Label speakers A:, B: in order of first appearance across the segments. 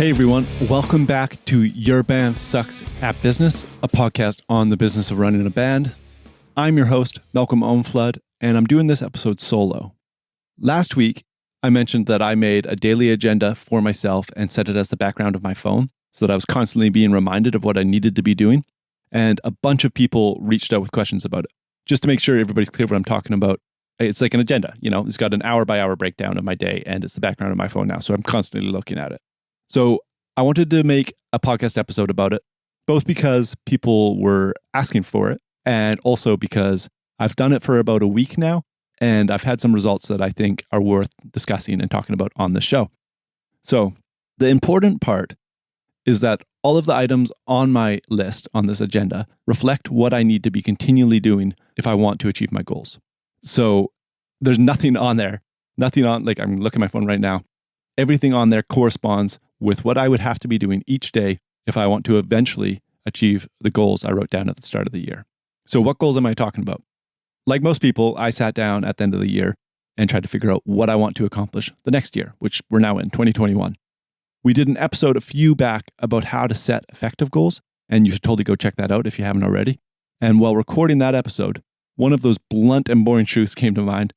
A: Hey everyone, welcome back to Your Band Sucks at Business, a podcast on the business of running a band. I'm your host, Malcolm Ohmflood, and I'm doing this episode solo. Last week, I mentioned that I made a daily agenda for myself and set it as the background of my phone so that I was constantly being reminded of what I needed to be doing. And a bunch of people reached out with questions about it. Just to make sure everybody's clear what I'm talking about, it's like an agenda, it's got an hour by hour breakdown of my day and it's the background of my phone now. So I'm constantly looking at it. So I wanted to make a podcast episode about it, both because people were asking for it and also because I've done it for about a week now and I've had some results that I think are worth discussing and talking about on the show. So the important part is that all of the items on my list on this agenda reflect what I need to be continually doing if I want to achieve my goals. So there's nothing on there, I'm looking at my phone right now. Everything on there corresponds with what I would have to be doing each day if I want to eventually achieve the goals I wrote down at the start of the year. So what goals am I talking about? Like most people, I sat down at the end of the year and tried to figure out what I want to accomplish the next year, which we're now in 2021. We did an episode a few back about how to set effective goals, and you should totally go check that out if you haven't already. And while recording that episode, one of those blunt and boring truths came to mind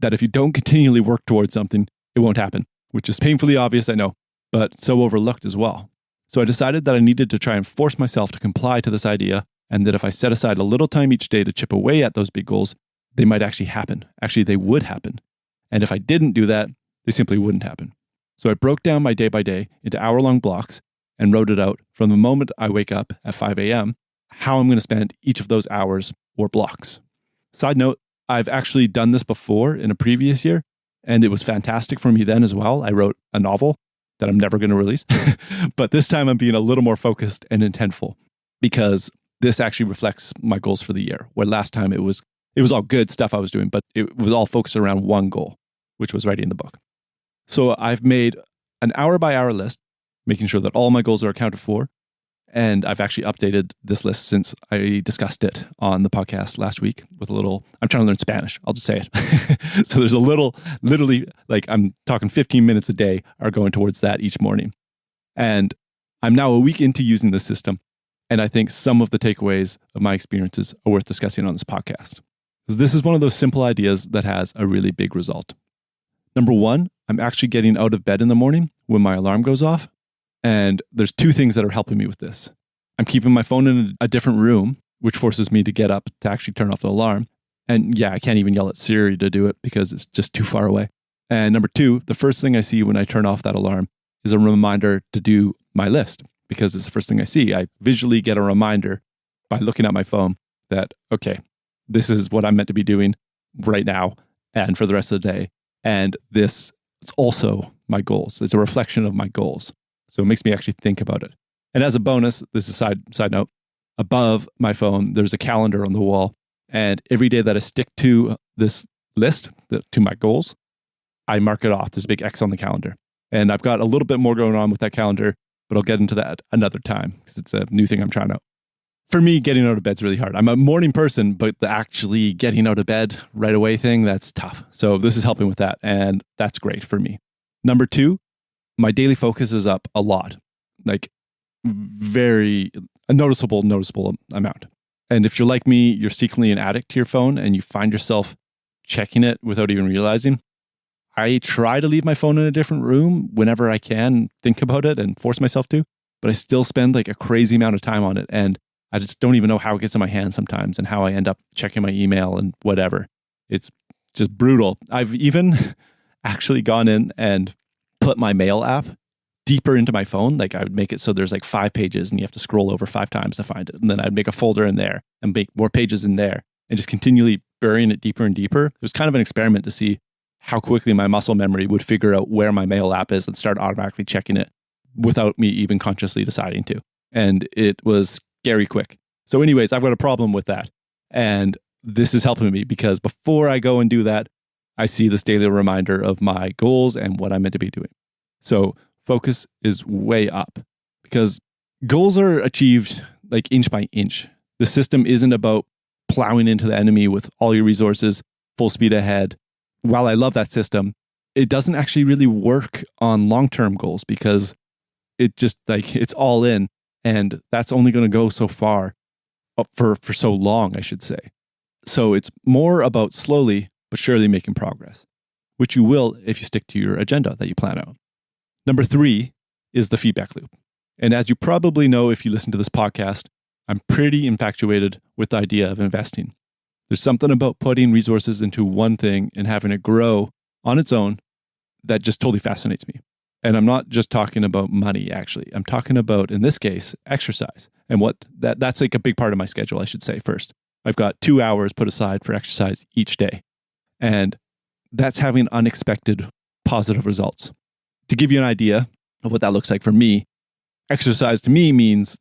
A: that if you don't continually work towards something, it won't happen, which is painfully obvious, I know, but so overlooked as well. So I decided that I needed to try and force myself to comply to this idea, and that if I set aside a little time each day to chip away at those big goals, they might actually happen. Actually, they would happen. And if I didn't do that, they simply wouldn't happen. So I broke down my day by day into hour-long blocks and wrote it out from the moment I wake up at 5 a.m., how I'm going to spend each of those hours or blocks. Side note, I've actually done this before in a previous year, and it was fantastic for me then as well. I wrote a novel that I'm never going to release, but this time I'm being a little more focused and intentful because this actually reflects my goals for the year, where last time it was all good stuff I was doing, but it was all focused around one goal, which was writing the book. So I've made an hour by hour list, making sure that all my goals are accounted for. And I've actually updated this list since I discussed it on the podcast last week with I'm trying to learn Spanish. I'll just say it. So there's literally, I'm talking 15 minutes a day are going towards that each morning. And I'm now a week into using this system. And I think some of the takeaways of my experiences are worth discussing on this podcast. Because this is one of those simple ideas that has a really big result. Number one, I'm actually getting out of bed in the morning when my alarm goes off. And there's two things that are helping me with this. I'm keeping my phone in a different room, which forces me to get up to actually turn off the alarm. And yeah, I can't even yell at Siri to do it because it's just too far away. And number two, the first thing I see when I turn off that alarm is a reminder to do my list because it's the first thing I see. I visually get a reminder by looking at my phone that, okay, this is what I'm meant to be doing right now and for the rest of the day. And this is also my goals. It's a reflection of my goals. So it makes me actually think about it. And as a bonus, this is a side note, above my phone, there's a calendar on the wall. And every day that I stick to this list, to my goals, I mark it off. There's a big X on the calendar. And I've got a little bit more going on with that calendar, but I'll get into that another time because it's a new thing I'm trying out. For me, getting out of bed's really hard. I'm a morning person, but the actually getting out of bed right away thing, that's tough. So this is helping with that. And that's great for me. Number two, my daily focus is up a lot, like a noticeable amount. And if you're like me, you're secretly an addict to your phone and you find yourself checking it without even realizing. I try to leave my phone in a different room whenever I can, think about it and force myself to, but I still spend like a crazy amount of time on it. And I just don't even know how it gets in my hand sometimes and how I end up checking my email and whatever. It's just brutal. I've even actually gone in and put my mail app deeper into my phone. Like I would make it so there's like 5 pages and you have to scroll over 5 times to find it. And then I'd make a folder in there and make more pages in there and just continually burying it deeper and deeper. It was kind of an experiment to see how quickly my muscle memory would figure out where my mail app is and start automatically checking it without me even consciously deciding to. And it was scary quick. So anyways, I've got a problem with that. And this is helping me because before I go and do that, I see this daily reminder of my goals and what I'm meant to be doing. So focus is way up because goals are achieved like inch by inch. The system isn't about plowing into the enemy with all your resources, full speed ahead. While I love that system, it doesn't actually really work on long-term goals because it just like it's all in, and that's only going to go so far for so long, I should say. So it's more about slowly but surely making progress, which you will if you stick to your agenda that you plan out. Number 3 is the feedback loop. And as you probably know, if you listen to this podcast, I'm pretty infatuated with the idea of investing. There's something about putting resources into one thing and having it grow on its own that just totally fascinates me. And I'm not just talking about money, actually. I'm talking about, in this case, exercise. And that's like a big part of my schedule, I should say first. I've got 2 hours put aside for exercise each day. And that's having unexpected positive results. To give you an idea of what that looks like for me, exercise to me means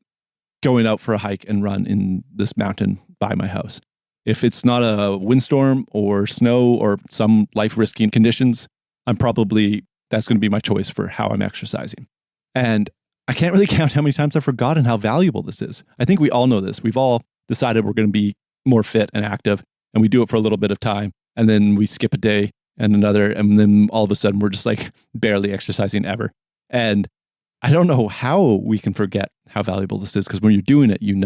A: going out for a hike and run in this mountain by my house. If it's not a windstorm or snow or some life-risking conditions, that's going to be my choice for how I'm exercising. And I can't really count how many times I've forgotten how valuable this is. I think we all know this. We've all decided we're going to be more fit and active, and we do it for a little bit of time, and then we skip a day and another, and then all of a sudden we're just like barely exercising ever. And I don't know how we can forget how valuable this is, because when you're doing it, you're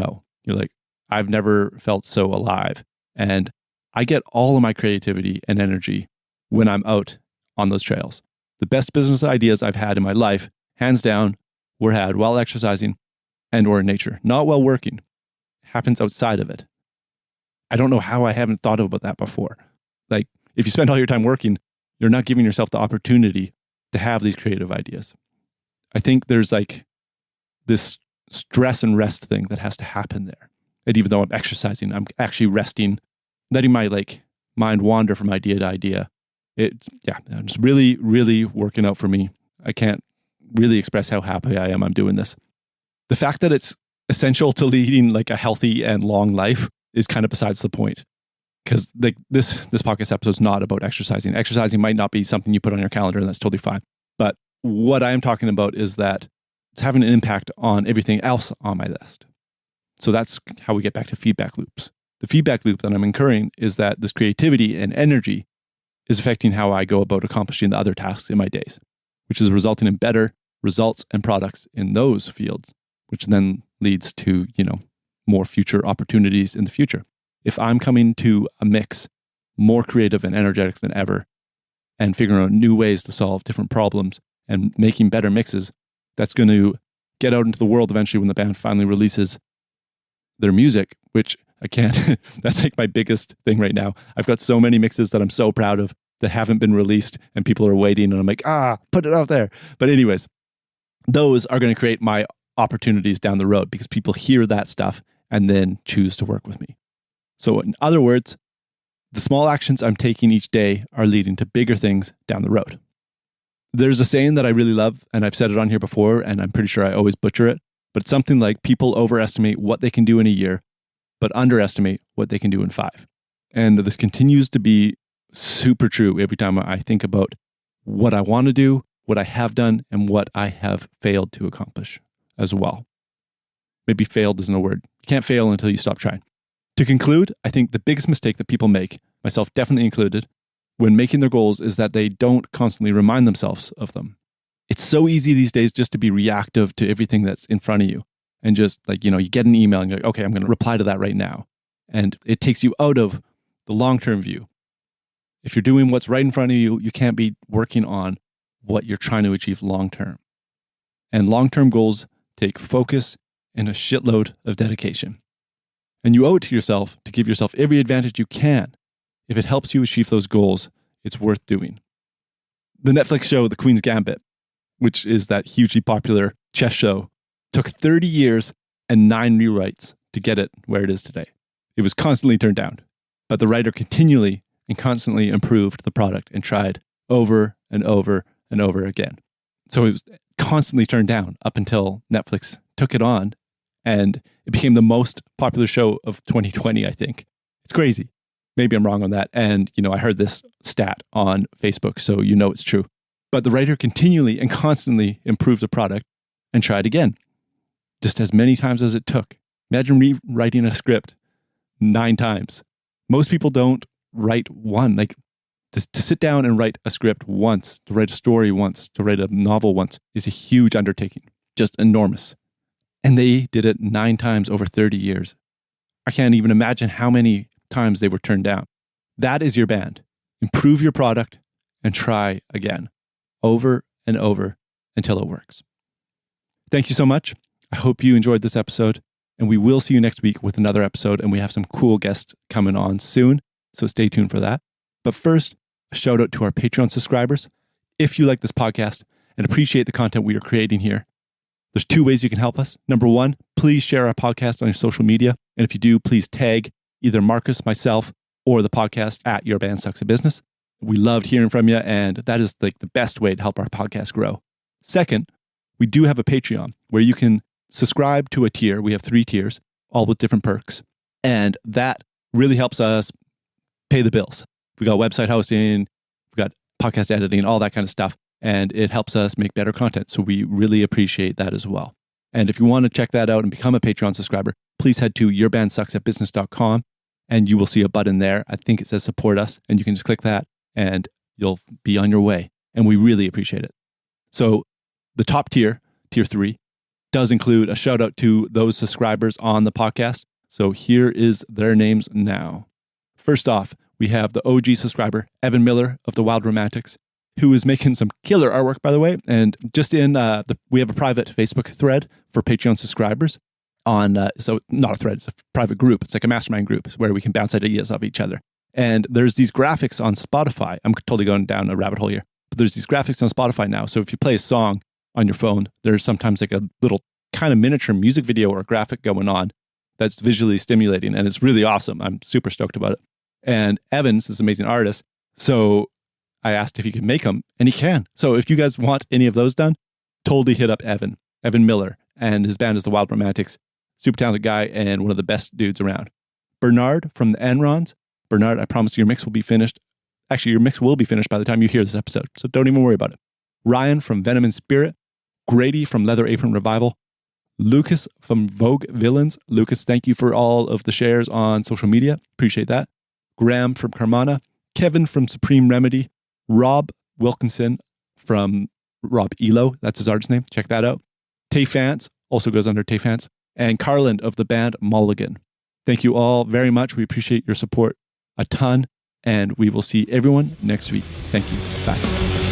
A: like, I've never felt so alive. And I get all of my creativity and energy when I'm out on those trails. The best business ideas I've had in my life, hands down, were had while exercising and or in nature, not while working. It happens outside of it. I don't know how I haven't thought about that before. Like, if you spend all your time working, you're not giving yourself the opportunity to have these creative ideas. I think there's like this stress and rest thing that has to happen there. And even though I'm exercising, I'm actually resting, letting my mind wander from idea to idea. It's just really, really working out for me. I can't really express how happy I am I'm doing this. The fact that it's essential to leading like a healthy and long life is kind of besides the point. Because this podcast episode is not about exercising. Exercising might not be something you put on your calendar, and that's totally fine. But what I am talking about is that it's having an impact on everything else on my list. So that's how we get back to feedback loops. The feedback loop that I'm incurring is that this creativity and energy is affecting how I go about accomplishing the other tasks in my days, which is resulting in better results and products in those fields, which then leads to, more future opportunities in the future. If I'm coming to a mix more creative and energetic than ever and figuring out new ways to solve different problems and making better mixes, that's going to get out into the world eventually when the band finally releases their music, which I can't, that's like my biggest thing right now. I've got so many mixes that I'm so proud of that haven't been released and people are waiting, and I'm like, put it out there. But anyways, those are going to create my opportunities down the road because people hear that stuff and then choose to work with me. So in other words, the small actions I'm taking each day are leading to bigger things down the road. There's a saying that I really love, and I've said it on here before, and I'm pretty sure I always butcher it, but it's something like people overestimate what they can do in a year, but underestimate what they can do in 5. And this continues to be super true every time I think about what I want to do, what I have done, and what I have failed to accomplish as well. Maybe failed isn't a word. You can't fail until you stop trying. To conclude, I think the biggest mistake that people make, myself definitely included, when making their goals is that they don't constantly remind themselves of them. It's so easy these days just to be reactive to everything that's in front of you. And just you get an email and you're like, okay, I'm going to reply to that right now. And it takes you out of the long-term view. If you're doing what's right in front of you, you can't be working on what you're trying to achieve long-term. And long-term goals take focus and a shitload of dedication. And you owe it to yourself to give yourself every advantage you can. If it helps you achieve those goals, it's worth doing. The Netflix show, The Queen's Gambit, which is that hugely popular chess show, took 30 years and 9 rewrites to get it where it is today. It was constantly turned down, but the writer continually and constantly improved the product and tried over and over and over again. So it was constantly turned down up until Netflix took it on, and it became the most popular show of 2020, I think. It's crazy. Maybe I'm wrong on that. And, I heard this stat on Facebook, so it's true. But the writer continually and constantly improved the product and tried again, just as many times as it took. Imagine rewriting a script 9 times. Most people don't write one. To sit down and write a script once, to write a story once, to write a novel once is a huge undertaking. just enormous. And they did it 9 times over 30 years. I can't even imagine how many times they were turned down. That is your band. Improve your product and try again, over and over until it works. Thank you so much. I hope you enjoyed this episode, and we will see you next week with another episode, and we have some cool guests coming on soon, so stay tuned for that. But first, a shout out to our Patreon subscribers. If you like this podcast and appreciate the content we are creating here, there's 2 ways you can help us. Number 1, please share our podcast on your social media. And if you do, please tag either Marcus, myself, or the podcast at Your Band Sucks at Business. We loved hearing from you, and that is like the best way to help our podcast grow. Second, we do have a Patreon where you can subscribe to a tier. We have 3 tiers, all with different perks. And that really helps us pay the bills. We got website hosting, we got podcast editing, all that kind of stuff. And it helps us make better content. So we really appreciate that as well. And if you want to check that out and become a Patreon subscriber, please head to yourbandsucksatbusiness.com and you will see a button there. I think it says support us, and you can just click that and you'll be on your way. And we really appreciate it. So the top tier, tier 3, does include a shout out to those subscribers on the podcast. So here is their names now. First off, we have the OG subscriber, Evan Miller of the Wild Romantics, who is making some killer artwork, by the way. And just in we have a private Facebook thread for Patreon subscribers on, so not a thread, it's a private group. It's like a mastermind group where we can bounce ideas off each other. And there's these graphics on Spotify. I'm totally going down a rabbit hole here. But there's these graphics on Spotify now. So if you play a song on your phone, there's sometimes like a little kind of miniature music video or graphic going on that's visually stimulating. And it's really awesome. I'm super stoked about it. And Evan's this amazing artist. So I asked if he could make them, and he can. So if you guys want any of those done, totally hit up Evan Miller, and his band is the Wild Romantics. Super talented guy and one of the best dudes around. Bernard from the Enrons. Bernard, I promise your mix will be finished. Actually, your mix will be finished by the time you hear this episode, so don't even worry about it. Ryan from Venom and Spirit. Grady from Leather Apron Revival. Lucas from Vogue Villains. Lucas, thank you for all of the shares on social media. Appreciate that. Graham from Carmana. Kevin from Supreme Remedy. Rob Wilkinson from Rob Elo. That's his artist name. Check that out. Tay Fance also goes under Tay Fance. And Carland of the band Mulligan. Thank you all very much. We appreciate your support a ton. And we will see everyone next week. Thank you. Bye.